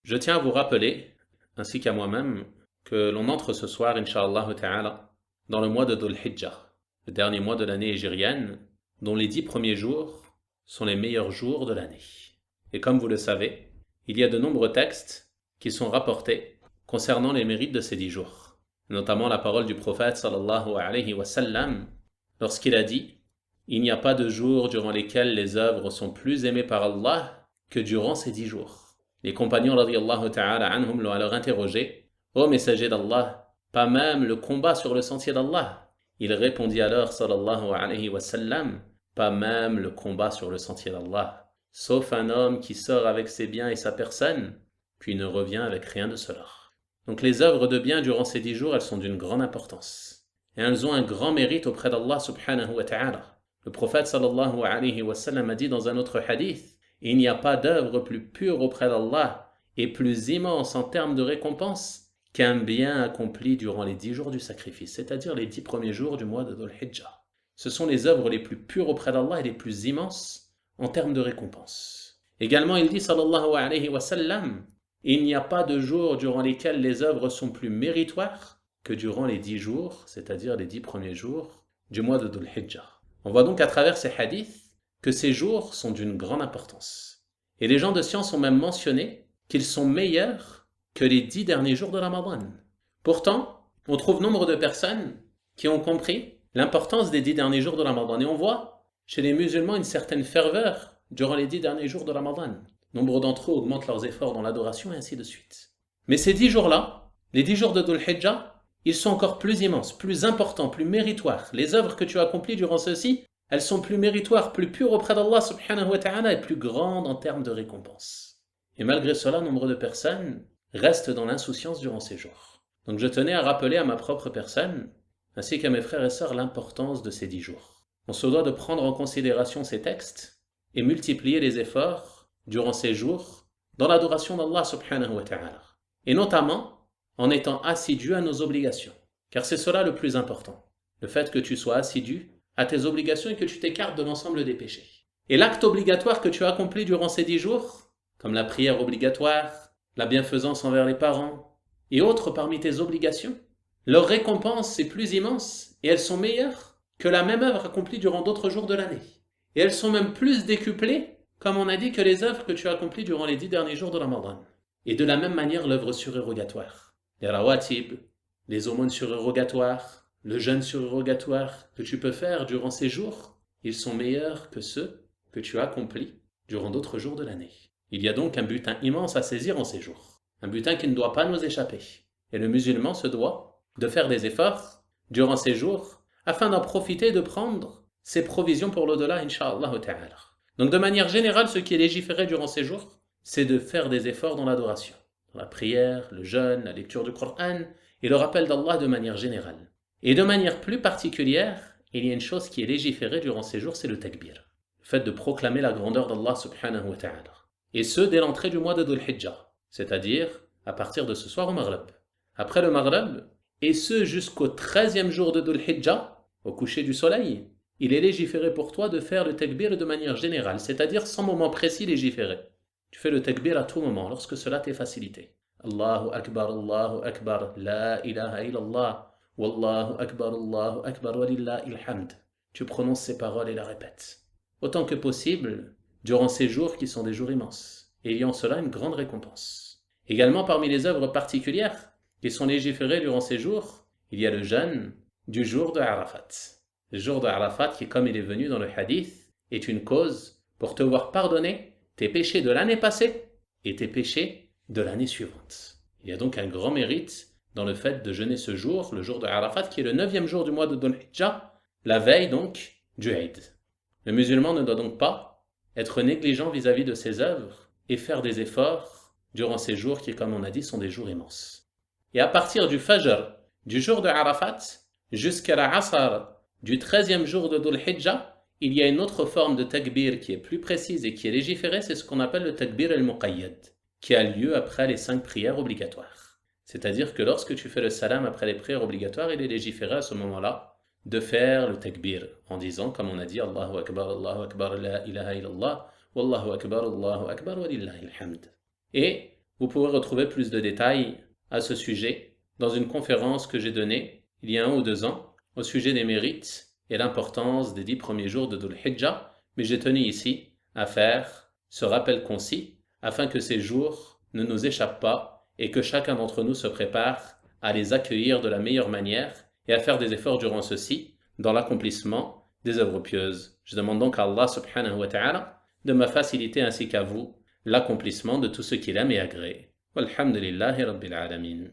Je tiens à vous rappeler, ainsi qu'à moi-même, que l'on entre ce soir, Inch'Allah Ta'ala, dans le mois de Dhul Hijjah, le dernier mois de l'année hégirienne, dont les 10 premiers jours sont les meilleurs jours de l'année. Et comme vous le savez, il y a de nombreux textes qui sont rapportés concernant les mérites de ces 10 jours, notamment la parole du prophète sallallahu alayhi wa sallam, lorsqu'il a dit « Il n'y a pas de jours durant lesquels les œuvres sont plus aimées par Allah que durant ces 10 jours. » Les compagnons radiyallahu ta'ala anhum l'ont alors interrogé « Ô messager d'Allah, pas même le combat sur le sentier d'Allah ?» Il répondit alors sallallahu alayhi wa sallam « Pas même le combat sur le sentier d'Allah, sauf un homme qui sort avec ses biens et sa personne, puis ne revient avec rien de cela. » Donc les œuvres de bien durant ces 10 jours, elles sont d'une grande importance. Et elles ont un grand mérite auprès d'Allah subhanahu wa ta'ala. Le prophète sallallahu alayhi wa sallam a dit dans un autre hadith « Il n'y a pas d'œuvre plus pure auprès d'Allah et plus immense en termes de récompense qu'un bien accompli durant les 10 jours du sacrifice, c'est-à-dire les 10 premiers jours du mois de Dhul Hijjah. Ce sont les œuvres les plus pures auprès d'Allah et les plus immenses en termes de récompense. Également, il dit sallallahu alayhi wa sallam « Il n'y a pas de jours durant lesquels les œuvres sont plus méritoires que durant les 10 jours, c'est-à-dire les 10 premiers jours du mois de Dhul Hijjah. » On voit donc à travers ces hadiths que ces jours sont d'une grande importance. Et les gens de science ont même mentionné qu'ils sont meilleurs que les 10 derniers jours de Ramadan. Pourtant, on trouve nombre de personnes qui ont compris l'importance des 10 derniers jours de Ramadan. Et on voit chez les musulmans une certaine ferveur durant les 10 derniers jours de Ramadan. Nombre d'entre eux augmentent leurs efforts dans l'adoration et ainsi de suite. Mais ces 10 jours-là, les 10 jours de Dhul Hijjah, ils sont encore plus immenses, plus importants, plus méritoires. Les œuvres que tu as accomplies durant ceux-ci, elles sont plus méritoires, plus pures auprès d'Allah subhanahu wa ta'ala et plus grandes en termes de récompense. Et malgré cela, nombre de personnes restent dans l'insouciance durant ces jours. Donc je tenais à rappeler à ma propre personne, ainsi qu'à mes frères et sœurs, l'importance de ces 10 jours. On se doit de prendre en considération ces textes et multiplier les efforts durant ces jours dans l'adoration d'Allah subhanahu wa ta'ala. Et notamment en étant assidu à nos obligations. Car c'est cela le plus important. Le fait que tu sois assidu à tes obligations et que tu t'écartes de l'ensemble des péchés. Et l'acte obligatoire que tu as accompli durant ces 10 jours, comme la prière obligatoire, la bienfaisance envers les parents, et autres parmi tes obligations, leur récompense est plus immense et elles sont meilleures que la même œuvre accomplie durant d'autres jours de l'année. Et elles sont même plus décuplées, comme on a dit, que les œuvres que tu as accomplies durant les 10 derniers jours de Ramadan. Et de la même manière, l'œuvre surérogatoire, les rawatib, les aumônes surérogatoires, le jeûne surérogatoire que tu peux faire durant ces jours, ils sont meilleurs que ceux que tu as accomplis durant d'autres jours de l'année. Il y a donc un butin immense à saisir en ces jours, un butin qui ne doit pas nous échapper. Et le musulman se doit de faire des efforts durant ces jours afin d'en profiter et de prendre ses provisions pour l'au-delà, incha'Allah ta'ala. Donc de manière générale, ce qui est légiféré durant ces jours, c'est de faire des efforts dans l'adoration, dans la prière, le jeûne, la lecture du Coran et le rappel d'Allah de manière générale. Et de manière plus particulière, il y a une chose qui est légiférée durant ces jours, c'est le takbir. Le fait de proclamer la grandeur d'Allah subhanahu wa ta'ala. Et ce, dès l'entrée du mois de Dhul Hijjah, c'est-à-dire à partir de ce soir au Maghreb. Après le Maghreb, et ce jusqu'au 13e jour de Dhul Hijjah, au coucher du soleil, il est légiféré pour toi de faire le takbir de manière générale, c'est-à-dire sans moment précis légiféré. Tu fais le takbir à tout moment, lorsque cela t'est facilité. Allahu Akbar, la ilaha illallah. Wallahu akbar, walillahil hamd. Tu prononces ces paroles et les répètes. Autant que possible, durant ces jours qui sont des jours immenses, et ayant cela une grande récompense. Également parmi les œuvres particulières qui sont légiférées durant ces jours, il y a le jeûne du jour de Arafat. Le jour de Arafat qui, comme il est venu dans le hadith, est une cause pour te voir pardonner tes péchés de l'année passée et tes péchés de l'année suivante. Il y a donc un grand mérite dans le fait de jeûner ce jour, le jour de Arafat, qui est le 9e jour du mois de Dhul Hijjah, la veille donc du Eid. Le musulman ne doit donc pas être négligent vis-à-vis de ses œuvres et faire des efforts durant ces jours qui, comme on a dit, sont des jours immenses. Et à partir du Fajr, du jour de Arafat, jusqu'à la Asr, du 13e jour de Dhul Hijjah, il y a une autre forme de takbir qui est plus précise et qui est légiférée, c'est ce qu'on appelle le takbir al-muqayyad, qui a lieu après les 5 prières obligatoires. C'est-à-dire que lorsque tu fais le salam après les prières obligatoires, il est légiféré à ce moment-là de faire le takbir en disant, comme on a dit, Allahu Akbar, la ilaha illallah, Wallahu Akbar, walillahil hamd. Et Vous pourrez retrouver plus de détails à ce sujet dans une conférence que j'ai donnée il y a 1 ou 2 ans au sujet des mérites et l'importance des 10 premiers jours de Dhul Hijjah, mais j'ai tenu ici à faire ce rappel concis afin que ces jours ne nous échappent pas et que chacun d'entre nous se prépare à les accueillir de la meilleure manière et à faire des efforts durant ceux-ci dans l'accomplissement des œuvres pieuses. Je demande donc à Allah subhanahu wa ta'ala de me faciliter ainsi qu'à vous l'accomplissement de tout ce qu'il aime et agrée. Walhamdulillahi Rabbil Alamin.